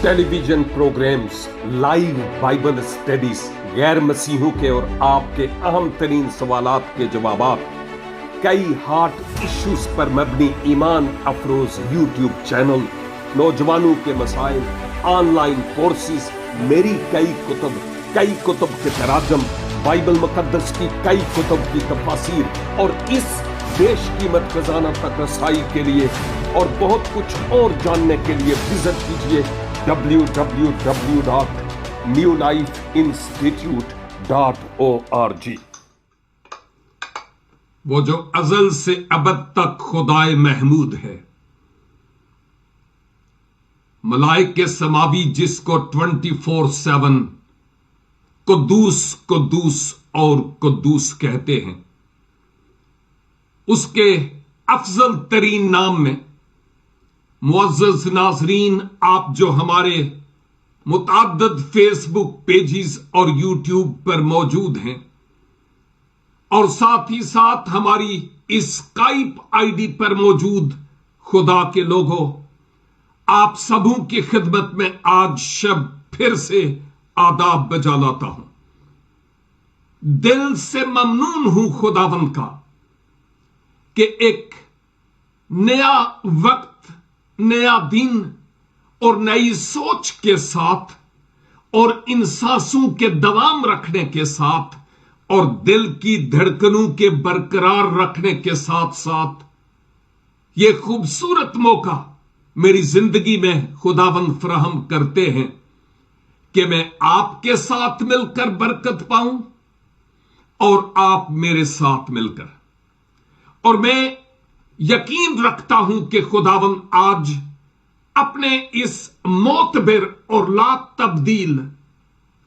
Television programmes, live Bible studies, गैर मसीहों के और आपके अहम तरीन सवालात के जवाबात, कई हार्ट इश्यूज पर मबनी ईमान अफरोज यूट्यूब चैनल, नौजवानों के मसाइल, ऑनलाइन कोर्सेज, मेरी कई कुतुब के तराजम, बाइबल मुकद्दस की कई कुतुब की तफासीर और इस बेशकीमत खजाना तक रसाई के लिए और बहुत कुछ और जानने के लिए विजिट कीजिए www.newlifeinstitute.org। वो जो अज़ल से अबद तक खुदाए महमूद है, मलाइके समावी जिसको 24/7 कुद्दूस कुद्दूस और कुद्दूस कहते हैं, उसके अफजल तरीन नाम में मुअज़्ज़ज़ नाज़रीन, आप जो हमारे मुतअद्दिद फेसबुक पेजेस और यूट्यूब पर मौजूद हैं और साथ ही साथ हमारी इस स्काइप आईडी पर मौजूद खुदा के लोगों, आप सबों की खिदमत में आज शब फिर से आदाब बजा लाता हूं। दिल से ममनून हूं खुदावंद का कि एक नया वक्त, नया दिन और नई सोच के साथ और इन सांसों के दवाम रखने के साथ और दिल की धड़कनों के बरकरार रखने के साथ साथ ये खूबसूरत मौका मेरी जिंदगी में खुदावंद फराहम करते हैं कि मैं आपके साथ मिलकर बरकत पाऊं और आप मेरे साथ मिलकर। और मैं यकीन रखता हूं कि खुदावंद आज अपने इस मोतबर और ला तब्दील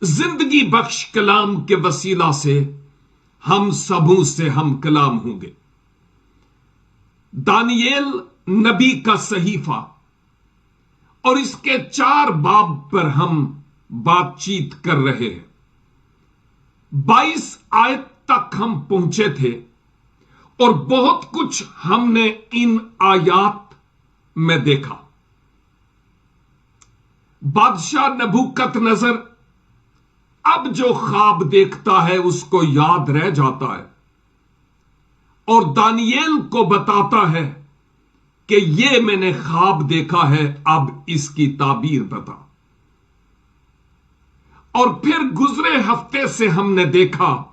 जिंदगी बख्श कलाम के वसीला से हम सबों से हम कलाम होंगे। दानियेल नबी का सहीफा और इसके 4 बाब पर हम बातचीत कर रहे हैं। 22 आयत तक हम पहुंचे थे और बहुत कुछ हमने इन आयात में देखा। बादशाह नबूकदनेस्सर अब जो ख्वाब देखता है उसको याद रह जाता है और दानियेल को बताता है कि ये मैंने ख्वाब देखा है, अब इसकी ताबीर बता। और फिर गुजरे हफ्ते से हमने देखा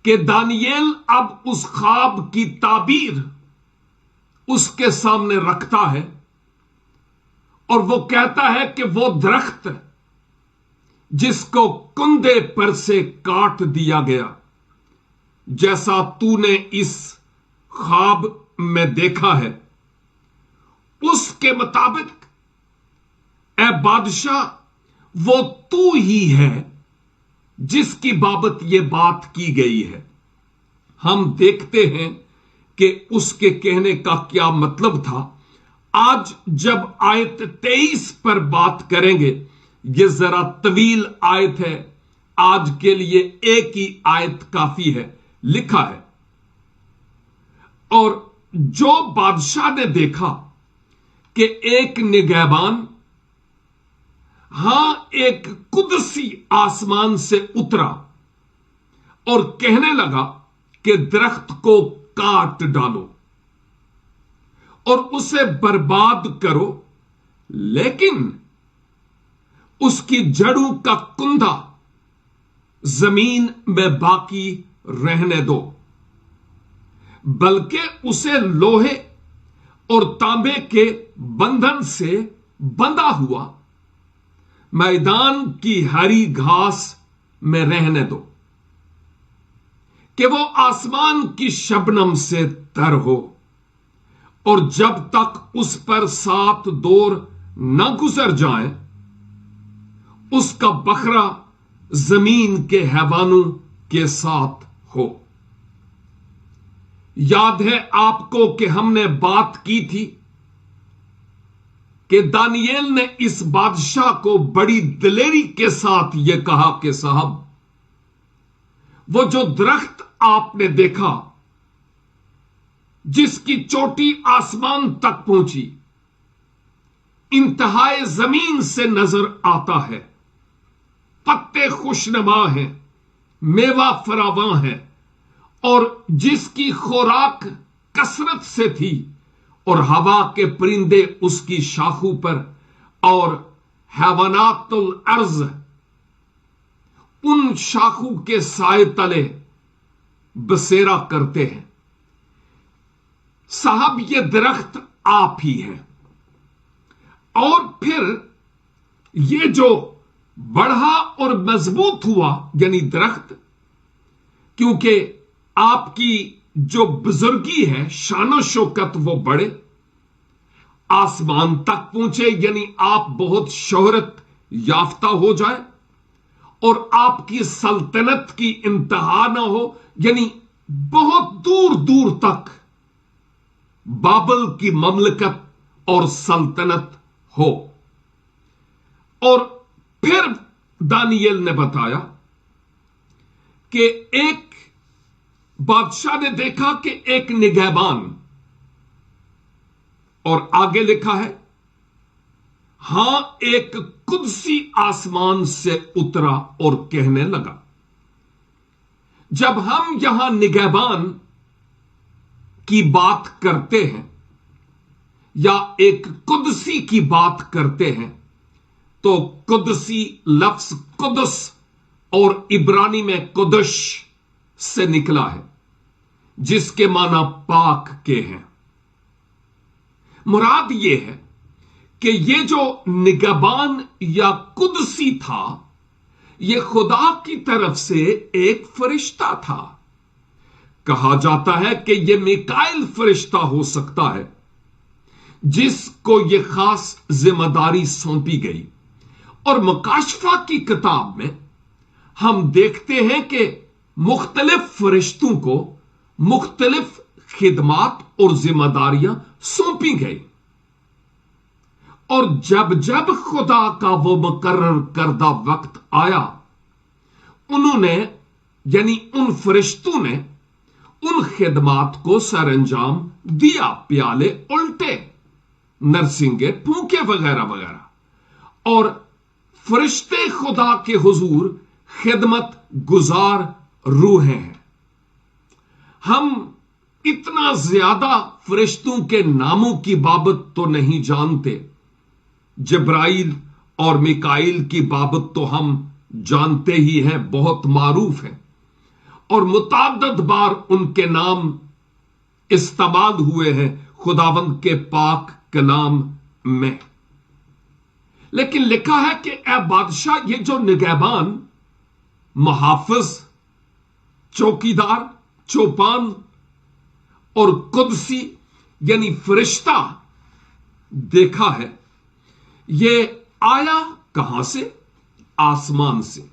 कि दानियेल अब उस ख्वाब की ताबीर उसके सामने रखता है और वो कहता है कि वो दरख्त जिसको कुंदे पर से काट दिया गया, जैसा तूने इस ख्वाब में देखा है, उसके मुताबिक ए बादशाह वो तू ही है जिसकी बाबत यह बात की गई है। हम देखते हैं कि उसके कहने का क्या मतलब था। आज जब आयत 23 पर बात करेंगे, यह जरा तवील आयत है, आज के लिए एक ही आयत काफी है। लिखा है, और जो बादशाह ने देखा कि एक निगहबान, एक कुदसी आसमान से उतरा और कहने लगा कि दरख्त को काट डालो और उसे बर्बाद करो, लेकिन उसकी जड़ों का कुंदा जमीन में बाकी रहने दो, बल्कि उसे लोहे और तांबे के बंधन से बंधा हुआ मैदान की हरी घास में रहने दो कि वो आसमान की शबनम से तर हो, और जब तक उस पर 7 दौर न गुजर जाए उसका बखरा जमीन के हैवानों के साथ हो। याद है आपको कि हमने बात की थी कि दानियेल ने इस बादशाह को बड़ी दिलेरी के साथ यह कहा कि साहब, वो जो दरख्त आपने देखा जिसकी चोटी आसमान तक पहुंची, इंतहाए जमीन से नजर आता है। पत्ते खुशनुमा हैं, मेवा फरावां है, और जिसकी खुराक कसरत से थी और हवा के परिंदे उसकी शाखों पर और हैवानातुल अर्ज उन शाखों के साए तले बसेरा करते हैं। साहब, ये दरख्त आप ही हैं। और फिर ये जो बढ़ा और मजबूत हुआ, यानी दरख्त, क्योंकि आपकी जो बुजुर्गी है, शानो शौकत, वो बढ़े, आसमान तक पहुंचे, यानी आप बहुत शोहरत याफ्ता हो जाए, और आपकी सल्तनत की इंतहा ना हो, यानी बहुत दूर दूर तक बाबल की ममलकत और सल्तनत हो। और फिर दानियल ने बताया कि एक बादशाह ने देखा कि एक निगहबान, और आगे लिखा है, हां, एक कुदसी आसमान से उतरा और कहने लगा। जब हम यहां निगहबान की बात करते हैं या एक कुदसी की बात करते हैं, तो कुदसी लफ्ज कुदस और इब्रानी में कुदश से निकला है, जिसके माना पाक के हैं। मुराद यह है कि ये जो निगहबान या कुदसी था, यह खुदा की तरफ से एक फरिश्ता था। कहा जाता है कि यह मिकाइल फरिश्ता हो सकता है, जिसको यह खास जिम्मेदारी सौंपी गई। और मुकाशफा की किताब में हम देखते हैं कि मुख्तलिफ फरिश्तों को मुख्तलिफ खिदमात और जिम्मेदारियां सौंपी गई, और जब जब खुदा का वो मुकर्रर करदा वक्त आया, उन्होंने, यानी उन फरिश्तों ने, उन खिदमात को सरअंजाम दिया। प्याले उल्टे, नरसिंगे फूके, वगैरह वगैरह। और फरिश्ते खुदा के हुजूर खिदमत गुजार रूहें हैं। हम इतना ज्यादा फरिश्तों के नामों की बाबत तो नहीं जानते। जिब्राइल और मिकाइल की बाबत तो हम जानते ही हैं, बहुत मारूफ है, और मुताद्दद बार उनके नाम इस्तेमाल हुए हैं खुदावंद के पाक कलाम में। लेकिन लिखा है कि ए बादशाह, ये जो निगहबान, मुहाफिज, चौकीदार, चौपान और कुदसी यानी फरिश्ता देखा है, ये आया कहां से? आसमान से।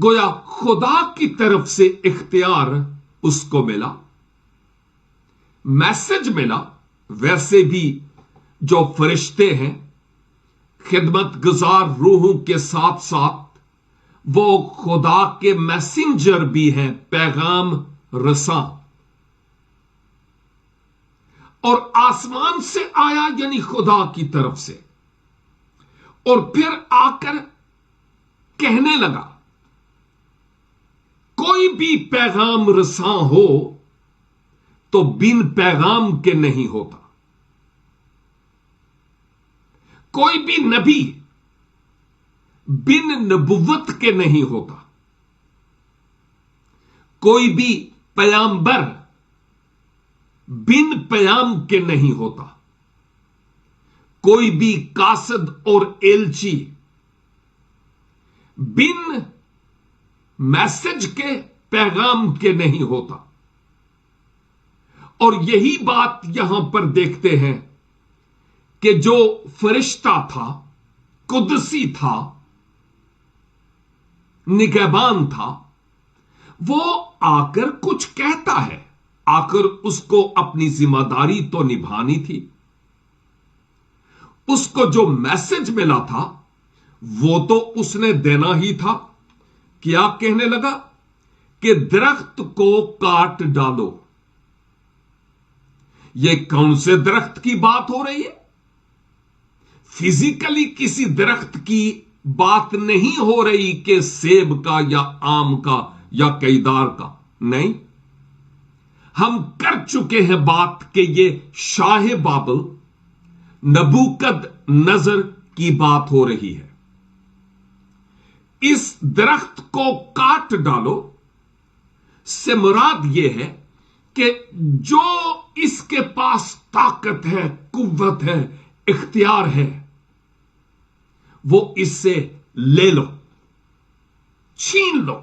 गोया खुदा की तरफ से इख्तियार उसको मिला, मैसेज मिला। वैसे भी जो फरिश्ते हैं, खिदमत गुजार रूहों के साथ साथ वो खुदा के मैसेंजर भी हैं, पैगाम रसा। और आसमान से आया, यानी खुदा की तरफ से, और फिर आकर कहने लगा। कोई भी पैगाम रसा हो तो बिन पैगाम के नहीं होता। कोई भी नबी बिन नबुव्वत के नहीं होता। कोई भी पैगाम्बर बिन पैगाम के नहीं होता। कोई भी कासद और एलची बिन मैसेज के, पैगाम के नहीं होता। और यही बात यहां पर देखते हैं कि जो फरिश्ता था, कुदसी था, निगहबान था, वो आकर कुछ कहता है। आकर उसको अपनी जिम्मेदारी तो निभानी थी। उसको जो मैसेज मिला था वो तो उसने देना ही था। क्या कहने लगा? कि दरख्त को काट डालो। यह कौन से दरख्त की बात हो रही है? फिजिकली किसी दरख्त की बात नहीं हो रही कि सेब का या आम का या केदार का, नहीं। हम कर चुके हैं बात कि ये शाह बाबल नबूकद नजर की बात हो रही है। इस दरख्त को काट डालो से मुराद यह है कि जो इसके पास ताकत है, कुव्वत है, इख्तियार है, वो इससे ले लो, छीन लो।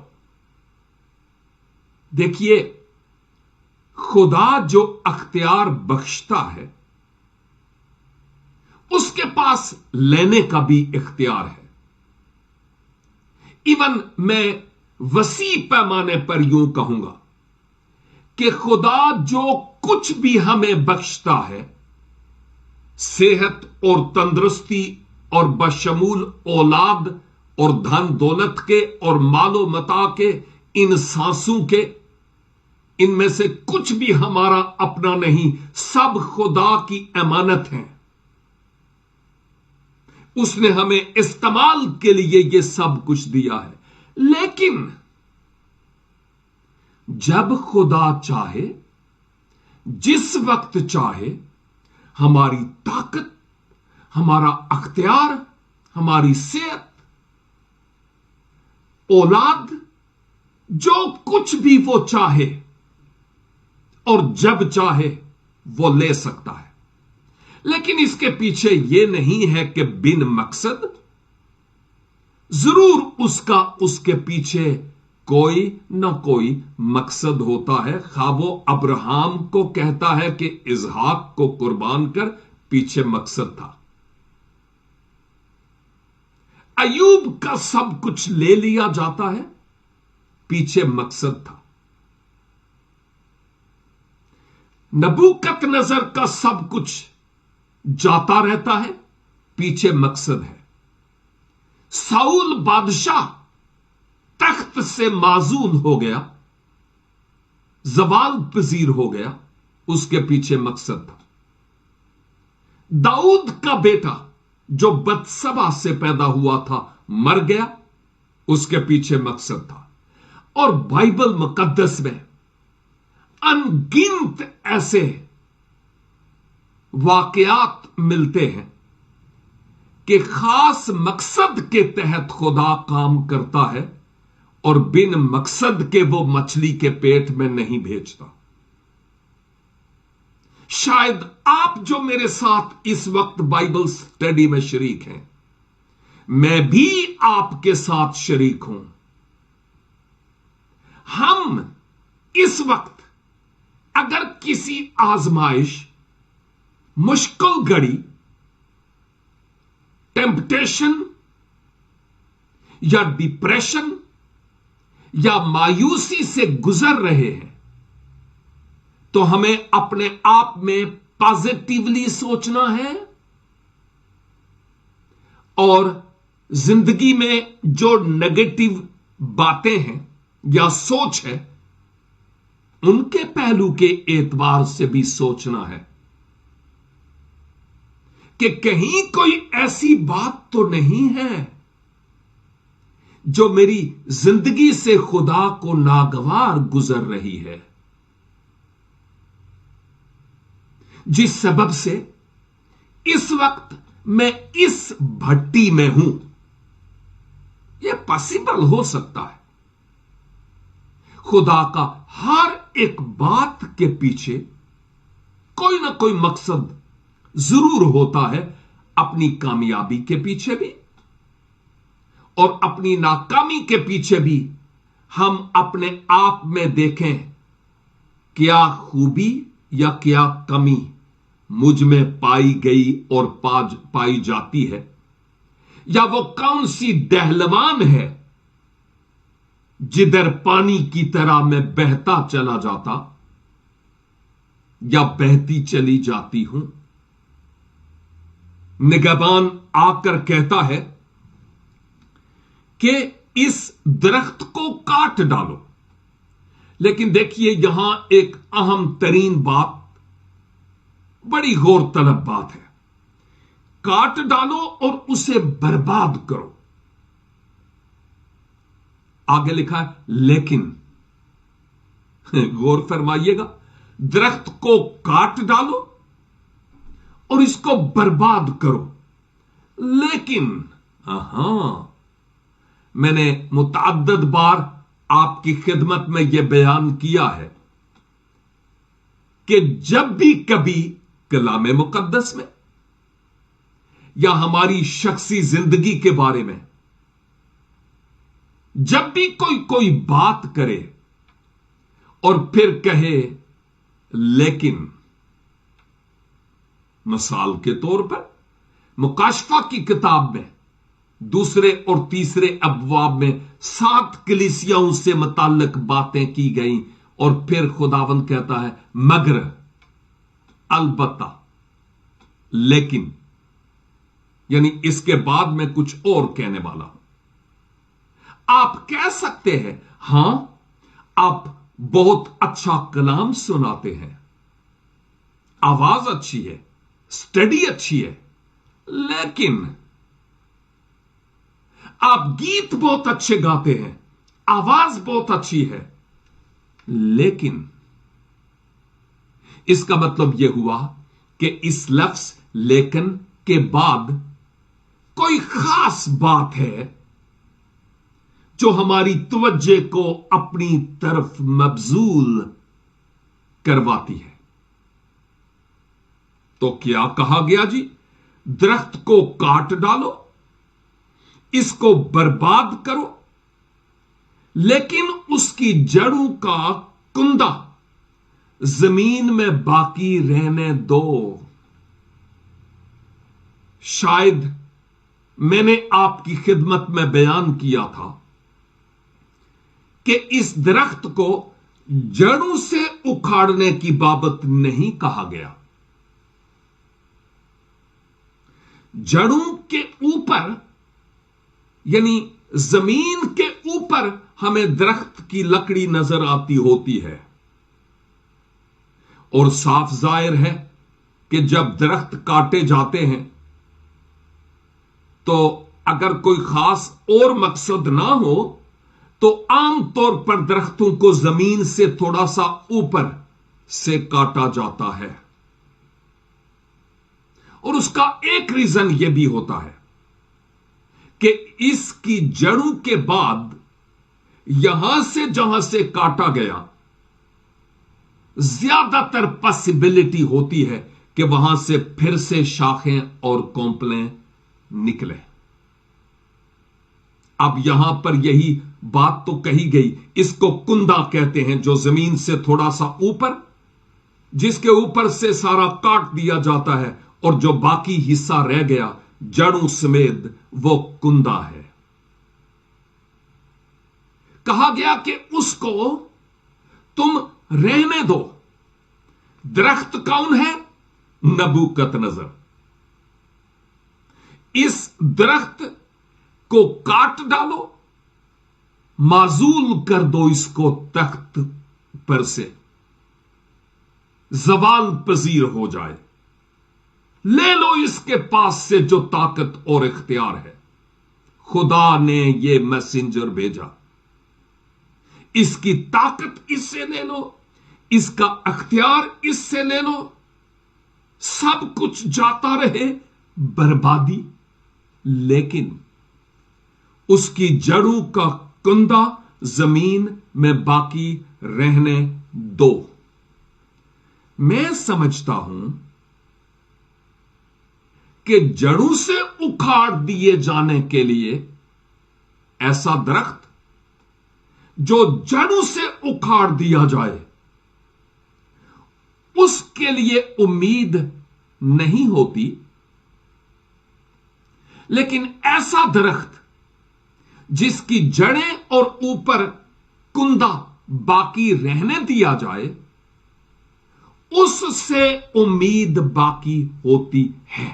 देखिए, खुदा जो अख्तियार बख्शता है उसके पास लेने का भी इख्तियार है। इवन मैं वसी पैमाने पर यूं कहूंगा कि खुदा जो कुछ भी हमें बख्शता है, सेहत और तंदुरुस्ती और बशमूल औलाद और धन दौलत के और मालो मता के, इन सांसों के, इनमें से कुछ भी हमारा अपना नहीं, सब खुदा की अमानत है। उसने हमें इस्तेमाल के लिए यह सब कुछ दिया है। लेकिन जब खुदा चाहे, जिस वक्त चाहे, हमारी ताकत, हमारा अख्तियार, हमारी सेहत, औलाद, जो कुछ भी वो चाहे और जब चाहे वो ले सकता है। लेकिन इसके पीछे यह नहीं है कि बिन मकसद, जरूर उसके पीछे कोई ना कोई मकसद होता है। खा वो अब्राहम को कहता है कि इसहाक को कुर्बान कर, पीछे मकसद था। अयूब का सब कुछ ले लिया जाता है, पीछे मकसद था। नबूकदनेस्सर का सब कुछ जाता रहता है, पीछे मकसद है। साउल बादशाह तख्त से माजूल हो गया, जवाल पजीर हो गया, उसके पीछे मकसद था। दाऊद का बेटा जो बत्सबा से पैदा हुआ था मर गया, उसके पीछे मकसद था। और बाइबल मुकद्दस में अनगिनत ऐसे वाकयात मिलते हैं कि खास मकसद के तहत खुदा काम करता है और बिन मकसद के वो मछली के पेट में नहीं भेजता। शायद आप जो मेरे साथ इस वक्त बाइबल स्टडी में शरीक हैं, मैं भी आपके साथ शरीक हूं। हम इस वक्त अगर किसी आजमाइश, मुश्किल घड़ी, टेम्पटेशन या डिप्रेशन या मायूसी से गुजर रहे हैं, तो हमें अपने आप में पॉजिटिवली सोचना है और जिंदगी में जो नेगेटिव बातें हैं या सोच है, उनके पहलू के एतबार से भी सोचना है कि कहीं कोई ऐसी बात तो नहीं है जो मेरी जिंदगी से खुदा को नागवार गुजर रही है, जिस सबब से इस वक्त मैं इस भट्टी में हूं। यह पॉसिबल हो सकता है। खुदा का हर एक बात के पीछे कोई ना कोई मकसद जरूर होता है, अपनी कामयाबी के पीछे भी और अपनी नाकामी के पीछे भी। हम अपने आप में देखें क्या खूबी या क्या कमी मुझ में पाई गई और पाई जाती है, या वो कौन सी दहलवान है जिधर पानी की तरह मैं बहता चला जाता या बहती चली जाती हूं। निगहबान आकर कहता है कि इस दरख्त को काट डालो। लेकिन देखिए, यहां एक अहम तरीन बात, बड़ी गौर तलब बात है काट डालो और उसे बर्बाद करो। आगे लिखा है लेकिन, गौर फरमाइएगा, दरख्त को काट डालो और इसको बर्बाद करो, लेकिन मैंने मुतअद्दिद बार आपकी खिदमत में यह बयान किया है कि जब भी कभी कलाम मुकद्दस में या हमारी शख्सी जिंदगी के बारे में जब भी कोई बात करे और फिर कहे लेकिन, मिसाल के तौर पर मुकाशफा की किताब में दूसरे और तीसरे अबवाब में 7 कलीसियाओं से मुताल्लिक बातें की गई और फिर खुदावंद कहता है मगर, अलबत्ता, लेकिन, यानी इसके बाद मैं कुछ और कहने वाला हूं। आप कह सकते हैं हां, आप बहुत अच्छा कलाम सुनाते हैं, आवाज अच्छी है, स्टडी अच्छी है, लेकिन आप गीत बहुत अच्छे गाते हैं, आवाज बहुत अच्छी है, लेकिन इसका मतलब यह हुआ कि इस लफ्ज लेकिन के बाद कोई खास बात है जो हमारी तवज्जो को अपनी तरफ मबजूल करवाती है। तो क्या कहा गया जी? दरख्त को काट डालो, इसको बर्बाद करो, लेकिन उसकी जड़ों का कुंदा जमीन में बाकी रहने दो। शायद मैंने आपकी खिदमत में बयान किया था कि इस दरख्त को जड़ों से उखाड़ने की बाबत नहीं कहा गया। जड़ों के ऊपर, यानी जमीन के ऊपर हमें दरख्त की लकड़ी नजर आती होती है, और साफ जाहिर है कि जब दरख्त काटे जाते हैं तो अगर कोई खास और मकसद ना हो तो आमतौर पर दरख्तों को जमीन से थोड़ा सा ऊपर से काटा जाता है, और उसका एक रीजन यह भी होता है कि इसकी जड़ों के बाद यहां से जहां से काटा गया, ज्यादातर पॉसिबिलिटी होती है कि वहां से फिर से शाखें और कौंपलें निकले। अब यहां पर यही बात तो कही गई, इसको कुंदा कहते हैं, जो जमीन से थोड़ा सा ऊपर, जिसके ऊपर से सारा काट दिया जाता है और जो बाकी हिस्सा रह गया जड़ों समेत, वो कुंदा है। कहा गया कि उसको तुम रहने दो। दरख्त कौन है? नबूकतनजर। इस दरख्त को काट डालो, माजूल कर दो इसको तख्त पर से, जवाल पजीर हो जाए। ले लो इसके पास से जो ताकत और इख्तियार है। खुदा ने यह मैसेंजर भेजा, इसकी ताकत इससे ले लो, इसका अख्तियार इससे ले लो, सब कुछ जाता रहे बर्बादी, लेकिन उसकी जड़ों का कुंदा जमीन में बाकी रहने दो। मैं समझता हूं कि जड़ों से उखाड़ दिए जाने के लिए ऐसा दरख्त जो जड़ों से उखाड़ दिया जाए, उसके लिए उम्मीद नहीं होती, लेकिन ऐसा दरख्त जिसकी जड़ें और ऊपर कुंदा बाकी रहने दिया जाए, उससे उम्मीद बाकी होती है।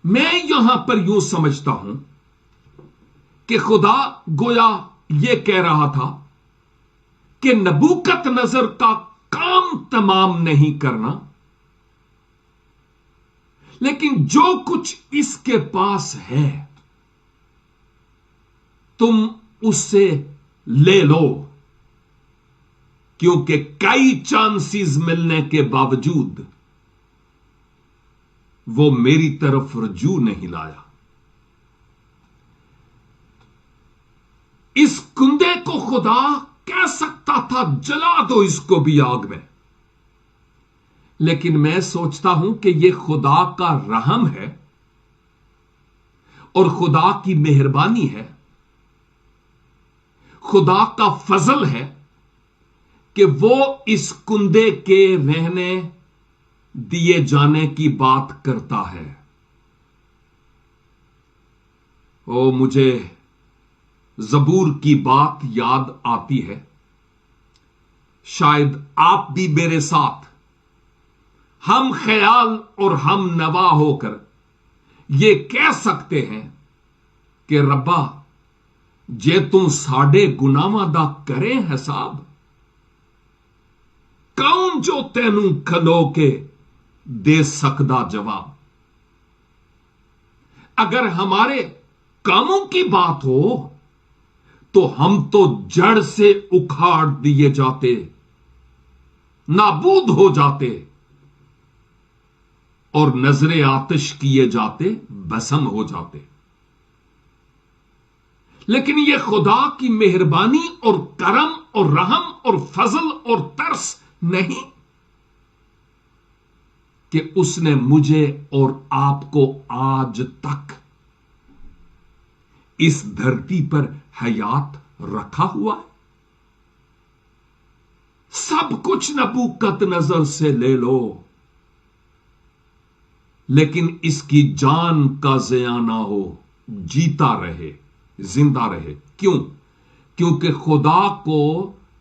मैं यहां पर यूं समझता हूं कि खुदा गोया यह कह रहा था कि नबूकतनजर का काम तमाम नहीं करना, लेकिन जो कुछ इसके पास है तुम उससे ले लो, क्योंकि कई चांसेस मिलने के बावजूद वो मेरी तरफ रजू नहीं लाया। इस कुंदे को खुदा कह सकता था जला दो इसको भी आग में, लेकिन मैं सोचता हूं कि यह खुदा का रहम है और खुदा की मेहरबानी है, खुदा का फजल है कि वो इस कुंदे के रहने दिए जाने की बात करता है। ओ, मुझे ज़बूर की बात याद आती है, शायद आप भी मेरे साथ हम ख्याल और हम नवा होकर ये कह सकते हैं कि रब्बा जे तू साडे गुनाहां दा करे हिसाब, कौन जो तैनू खलो के दे सकदा जवाब। अगर हमारे कामों की बात हो तो हम तो जड़ से उखाड़ दिए जाते, नाबूद हो जाते और नजरे आतिश किए जाते, भस्म हो जाते। लेकिन यह खुदा की मेहरबानी और करम और रहम और फजल और तरस नहीं कि उसने मुझे और आपको आज तक इस धरती पर हयात रखा हुआ है। सब कुछ नबूकत नजर से ले लो, लेकिन इसकी जान का ज़िया ना हो, जीता रहे, जिंदा रहे। क्यों? क्योंकि खुदा को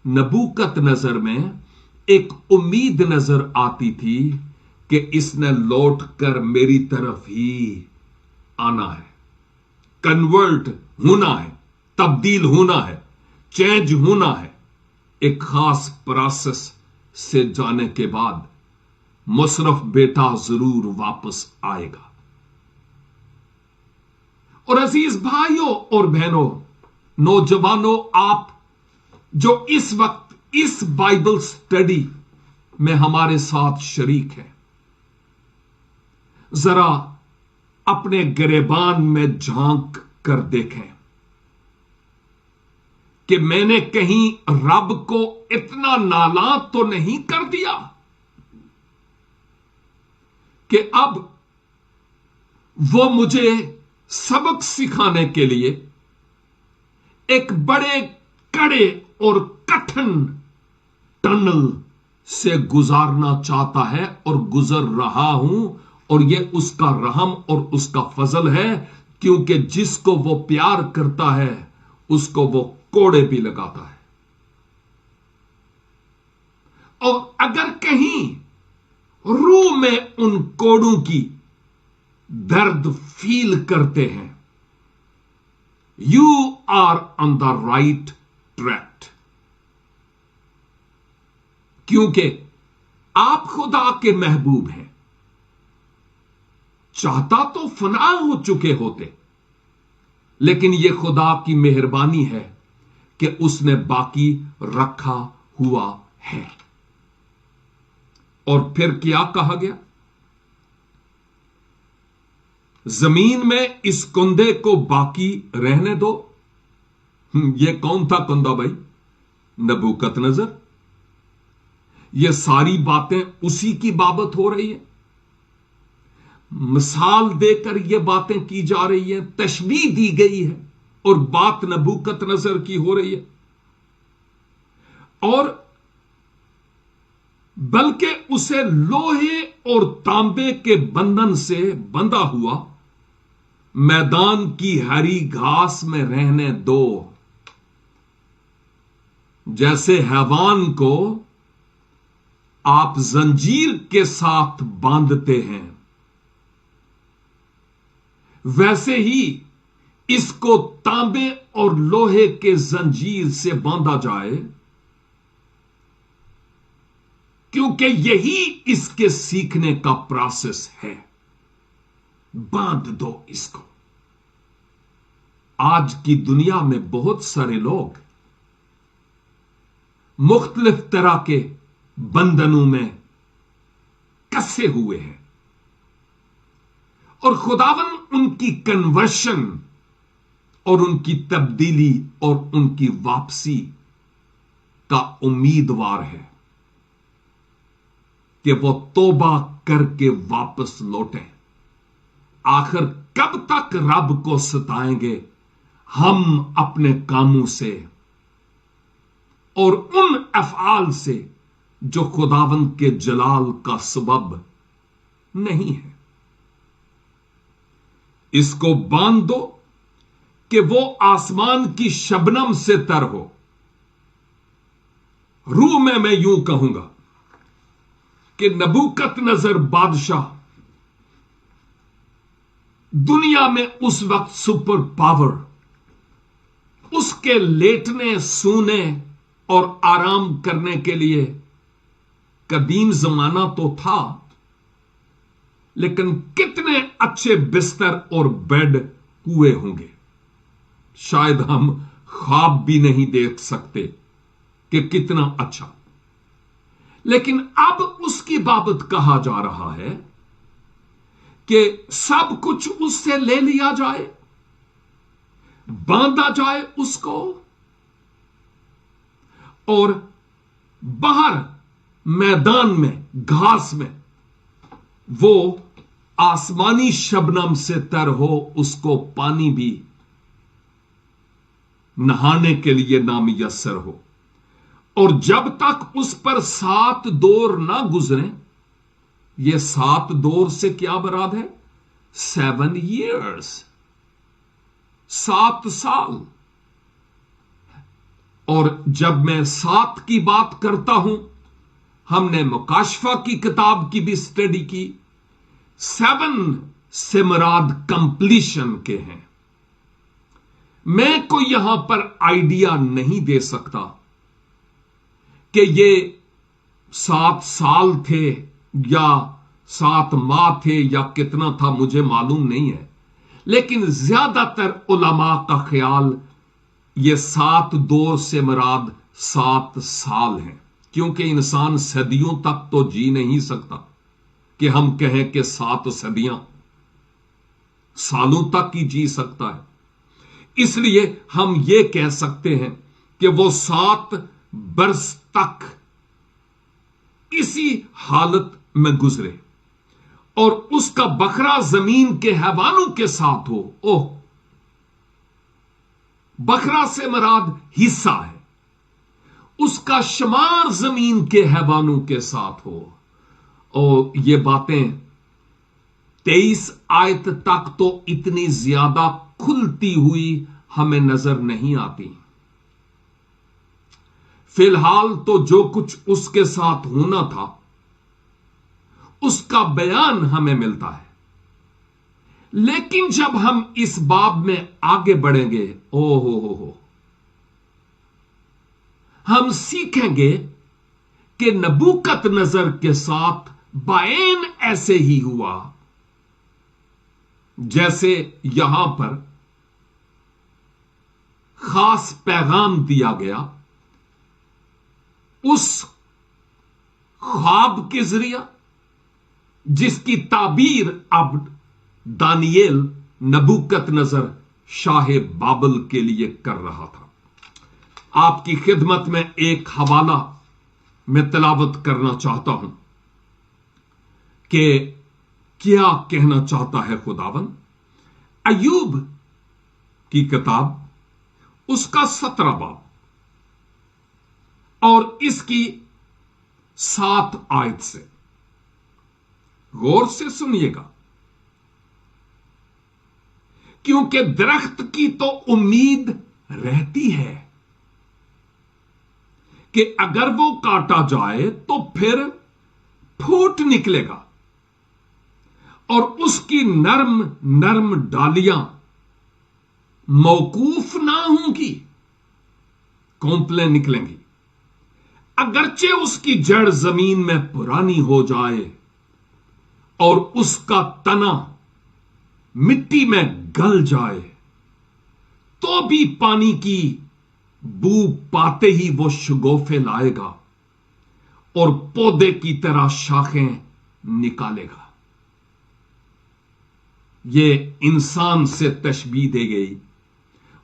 नबूकत नजर में एक उम्मीद नजर आती थी कि इसने लौट कर मेरी तरफ ही आना है, कन्वर्ट होना है, तब्दील होना है, चेंज होना है। एक खास प्रोसेस से जाने के बाद मुशर्रफ बेटा जरूर वापस आएगा। और अजीज भाइयों और बहनों, नौजवानों, आप जो इस वक्त इस बाइबल स्टडी में हमारे साथ शरीक हैं, जरा अपने गिरेबान में झांक कर देखें कि मैंने कहीं रब को इतना नाला तो नहीं कर दिया कि अब वो मुझे सबक सिखाने के लिए एक बड़े कड़े और कठिन टनल से गुजारना चाहता है और गुजर रहा हूं। और यह उसका रहम और उसका फजल है, क्योंकि जिसको वो प्यार करता है उसको वो कोड़े भी लगाता है। और अगर कहीं रूह में उन कोड़ों की दर्द फील करते हैं, you are on the right track, क्योंकि आप खुदा के महबूब हैं। चाहता तो फना हो चुके होते, लेकिन यह खुदा की मेहरबानी है कि उसने बाकी रखा हुआ है। और फिर क्या कहा गया? जमीन में इस कुंदे को बाकी रहने दो। यह कौन था कुंदा भाई? नबूकतनजर। यह सारी बातें उसी की बाबत हो रही है, मिसाल देकर यह बातें की जा रही है, तशबीह दी गई है और बात नबूकतनजर की हो रही है। और बल्कि उसे लोहे और तांबे के बंधन से बंधा हुआ मैदान की हरी घास में रहने दो, जैसे हैवान को आप जंजीर के साथ बांधते हैं, वैसे ही इसको तांबे और लोहे के जंजीर से बांधा जाए, क्योंकि यही इसके सीखने का प्रोसेस है। बांध दो इसको। आज की दुनिया में बहुत सारे लोग मुख्तलिफ तरह के बंधनों में कसे हुए हैं और खुदावन उनकी कन्वर्शन और उनकी तब्दीली और उनकी वापसी का उम्मीदवार है कि वो तौबा करके वापस लौटें। आखिर कब तक रब को सताएंगे हम अपने कामों से और उन अफआल से जो खुदावन के जलाल का सबब नहीं है। इसको बांध दो कि वो आसमान की शबनम से तर हो। रूह में मैं यूं कहूंगा कि नबूकतनजर बादशाह दुनिया में उस वक्त सुपर पावर, उसके लेटने सोने और आराम करने के लिए कदीम जमाना तो था, लेकिन कितने अच्छे बिस्तर और बेड हुए होंगे, शायद हम ख्वाब भी नहीं देख सकते कि कितना अच्छा। लेकिन अब उसकी बाबत कहा जा रहा है कि सब कुछ उससे ले लिया जाए, बांधा जाए उसको, और बाहर मैदान में घास में वो आसमानी शबनम से तर हो, उसको पानी भी नहाने के लिए नामुयस्सर हो। और जब तक उस पर 7 दौर ना गुजरे, ये 7 दौर से क्या मुराद है? 7 years, 7 साल। और जब मैं 7 की बात करता हूं, हमने मुकाशफा की किताब की भी स्टडी की, 7 से मुराद कंप्लीशन के हैं। मैं कोई यहां पर आइडिया नहीं दे सकता कि ये 7 साल थे या 7 माह थे या कितना था, मुझे मालूम नहीं है। लेकिन ज्यादातर उलमा का ख्याल ये 7 दौर से मुराद 7 साल हैं, क्योंकि इंसान सदियों तक तो जी नहीं सकता कि हम कहें कि 7 सदियां, सालों तक ही जी सकता है। इसलिए हम ये कह सकते हैं कि वो 7 बरस तक इसी हालत में गुजरे और उसका बकरा जमीन के हैवानों के साथ हो। ओह, बकरा से मुराद हिस्सा है, उसका शुमार जमीन के हैवानों के साथ हो। और ये बातें 23 आयत तक तो इतनी ज्यादा खुलती हुई हमें नजर नहीं आती। फिलहाल तो जो कुछ उसके साथ होना था उसका बयान हमें मिलता है। लेकिन जब हम इस बाब में आगे बढ़ेंगे, ओ हो, हम सीखेंगे कि नबूकतनजर के साथ बायन ऐसे ही हुआ जैसे यहां पर खास पैगाम दिया गया उस ख्वाब के जरिया जिसकी ताबीर अब दानियेल नबूकतनजर शाह बाबल के लिए कर रहा था। आपकी खिदमत में एक हवाला मैं तिलावत करना चाहता हूं कि क्या कहना चाहता है खुदावन। अय्यूब की किताब, उसका 17 बाब और इसकी 7 आयत से गौर से सुनिएगा, क्योंकि दरख्त की तो उम्मीद रहती है कि अगर वो काटा जाए तो फिर फूट निकलेगा और उसकी नर्म नर्म डालियां मौकूफ ना होंगी, कोंपलें निकलेंगी। अगरचे उसकी जड़ जमीन में पुरानी हो जाए और उसका तना मिट्टी में गल जाए तो भी पानी की बू पाते ही वो शगोफे लाएगा और पौधे की तरह शाखें निकालेगा। ये इंसान से तशबीह दी गई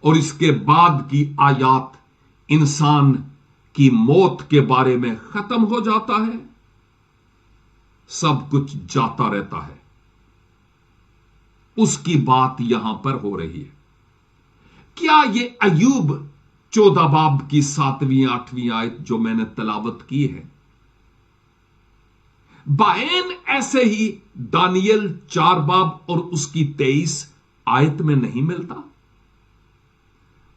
और इसके बाद की आयत इंसान की मौत के बारे में खत्म हो जाता है। सब कुछ जाता रहता है, उसकी बात यहां पर हो रही है। क्या ये अय्यूब 14 बाब की 7वीं 8वीं आयत जो मैंने तलावत की है, बायन ऐसे ही दानियल 4 बाब और उसकी 23 आयत में नहीं मिलता?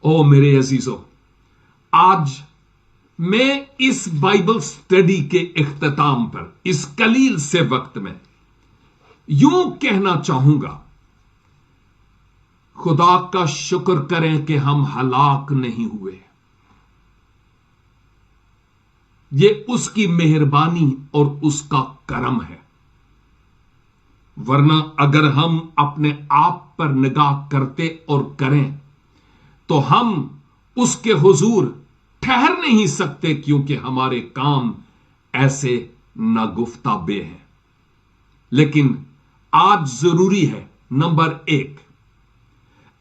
ओ मेरे अजीजों, आज मैं इस बाइबल स्टडी के इख्तिताम पर इस कलील से वक्त में यूं कहना चाहूंगा, खुदा का शुक्र करें कि हम हलाक नहीं हुए। ये उसकी मेहरबानी और उसका करम है। वरना अगर हम अपने आप पर निगाह करते और करें तो हम उसके हुजूर ठहर नहीं सकते, क्योंकि हमारे काम ऐसे नागुफ्ताबे हैं। लेकिन आज जरूरी है, नंबर 1,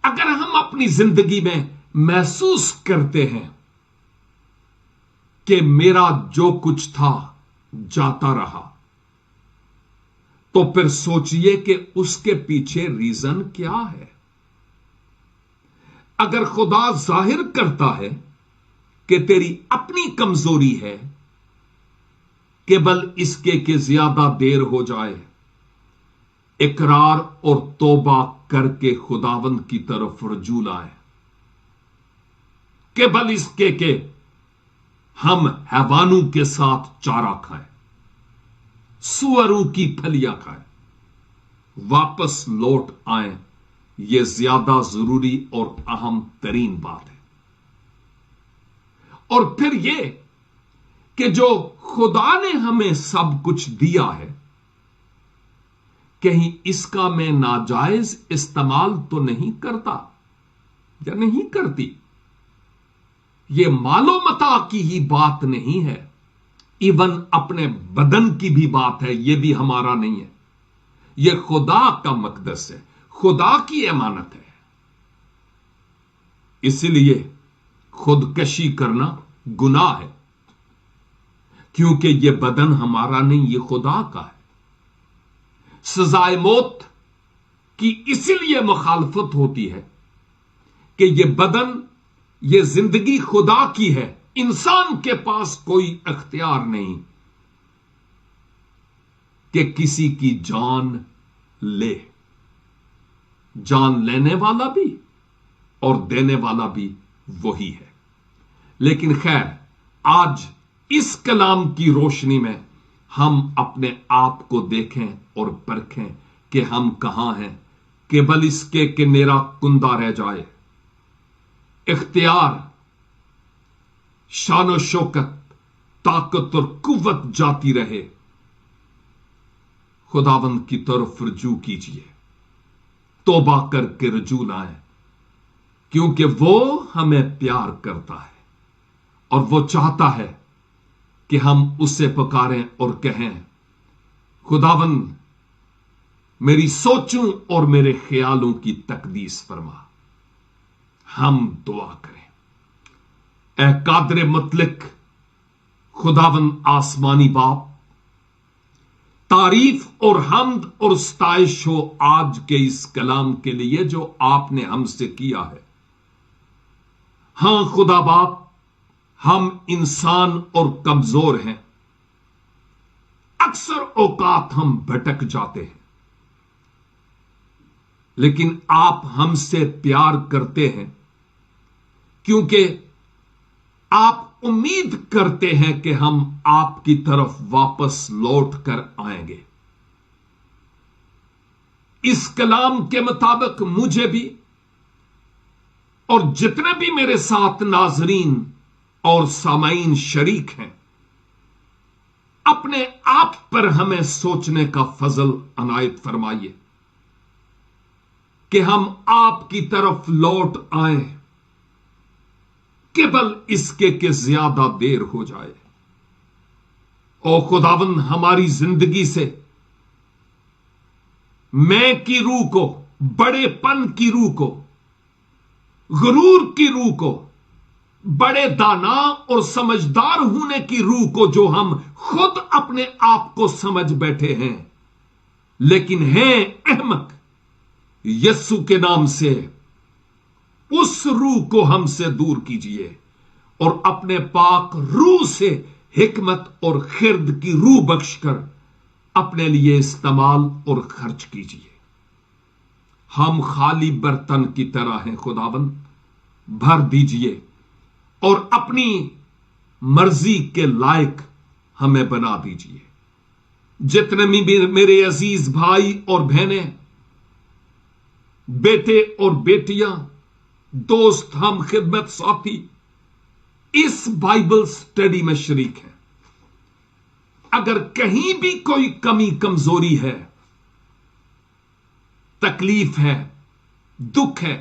अगर हम अपनी जिंदगी में महसूस करते हैं कि मेरा जो कुछ था जाता रहा, तो फिर सोचिए कि उसके पीछे रीजन क्या है। अगर खुदा जाहिर करता है कि तेरी अपनी कमजोरी है, केवल इसके कि ज्यादा देर हो जाए, इकरार और तौबा करके खुदावंद की तरफ रजू लाए। केवल इसके कि हम हैवानों के साथ चारा खाएं, सुअरों की फलियां खाएं, वापस लौट आए, यह ज्यादा जरूरी और अहम तरीन बात है। और फिर यह कि जो खुदा ने हमें सब कुछ दिया है, कहीं इसका मैं नाजायज इस्तेमाल तो नहीं करता या नहीं करती। यह मालो मता की ही बात नहीं है, इवन अपने बदन की भी बात है, यह भी हमारा नहीं है। यह खुदा का मकदस है, खुदा की अमानत है। इसलिए खुदकशी करना गुनाह है, क्योंकि यह बदन हमारा नहीं, यह खुदा का है। सजाए मौत की इसलिए मुखालफत होती है कि यह बदन, यह जिंदगी खुदा की है, इंसान के पास कोई अख्तियार नहीं कि किसी की जान ले। जान लेने वाला भी और देने वाला भी वही है। लेकिन खैर, आज इस कलाम की रोशनी में हम अपने आप को देखें और परखें कि हम कहां हैं, केवल इसके कि मेरा कुंदा रह जाए, इख्तियार, शान शौकत, ताकत और कुव्वत जाती रहे। खुदावंद की तरफ रजू कीजिए, तौबा करके रजू लाएं, क्योंकि वो हमें प्यार करता है और वो चाहता है कि हम उससे पुकारें और कहें, खुदावंद मेरी सोचों और मेरे ख्यालों की तकदीस फरमा। हम दुआ करें। ऐ कादर मुतलक खुदावंद आसमानी बाप, तारीफ और हम्द और सताइश हो आज के इस कलाम के लिए जो आपने हमसे किया है। हां खुदा बाप, हम इंसान और कमजोर हैं, अक्सर औकात हम भटक जाते हैं, लेकिन आप हमसे प्यार करते हैं क्योंकि आप उम्मीद करते हैं कि हम आपकी तरफ वापस लौट कर आएंगे। इस कलाम के मुताबिक मुझे भी और जितने भी मेरे साथ नाजरीन और सामाईन शरीक हैं, अपने आप पर हमें सोचने का फजल अनायत फरमाइए। کہ ہم آپ کی طرف لوٹ آئیں قبل اس کے کہ زیادہ دیر ہو جائے۔ او خداوند، ہماری زندگی سے میں کی روح کو، بڑے پن کی روح کو، غرور کی روح کو، بڑے دانا اور سمجھدار ہونے کی روح کو، جو ہم خود اپنے آپ کو سمجھ بیٹھے ہیں لیکن ہیں احمق، یسوع کے نام سے اس روح کو ہم سے دور کیجئے اور اپنے پاک روح سے حکمت اور خرد کی روح بخش کر اپنے لیے استعمال اور خرچ کیجئے۔ ہم خالی برتن کی طرح ہیں خداوند، بھر دیجئے اور اپنی مرضی کے لائق ہمیں بنا دیجئے۔ جتنے بھی میرے عزیز بھائی اور بہنیں، بیٹے اور بیٹیاں، دوست، ہم خدمت ساتھی اس بائبل سٹڈی میں شریک ہیں، اگر کہیں بھی کوئی کمی کمزوری ہے، تکلیف ہے، دکھ ہے،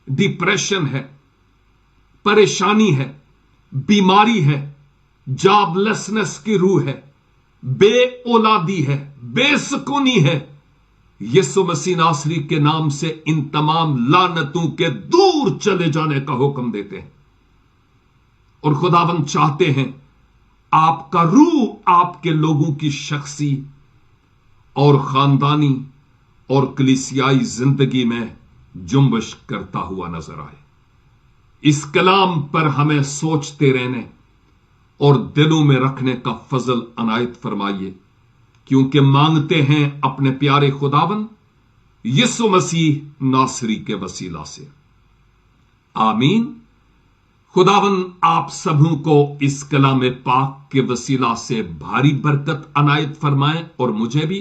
ڈپریشن ہے، پریشانی ہے، بیماری ہے، جاب لیسنس کی روح ہے، بے اولادی ہے، بے سکونی ہے، یسوع مسیح ناصری کے نام سے ان تمام لعنتوں کے دور چلے جانے کا حکم دیتے ہیں۔ اور خداوند چاہتے ہیں آپ کا روح آپ کے لوگوں کی شخصی اور خاندانی اور کلیسیائی زندگی میں جنبش کرتا ہوا نظر آئے۔ اس کلام پر ہمیں سوچتے رہنے اور دلوں میں رکھنے کا فضل عنایت فرمائیے، کیونکہ مانگتے ہیں اپنے پیارے خداوند یسوع مسیح ناصری کے وسیلہ سے، آمین۔ خداوند آپ سبوں کو اس کلام پاک کے وسیلہ سے بھاری برکت عنایت فرمائے، اور مجھے بھی۔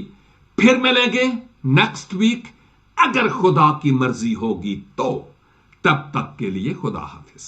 پھر ملیں گے نیکسٹ ویک اگر خدا کی مرضی ہوگی تو۔ تب تک کے لیے خدا حافظ۔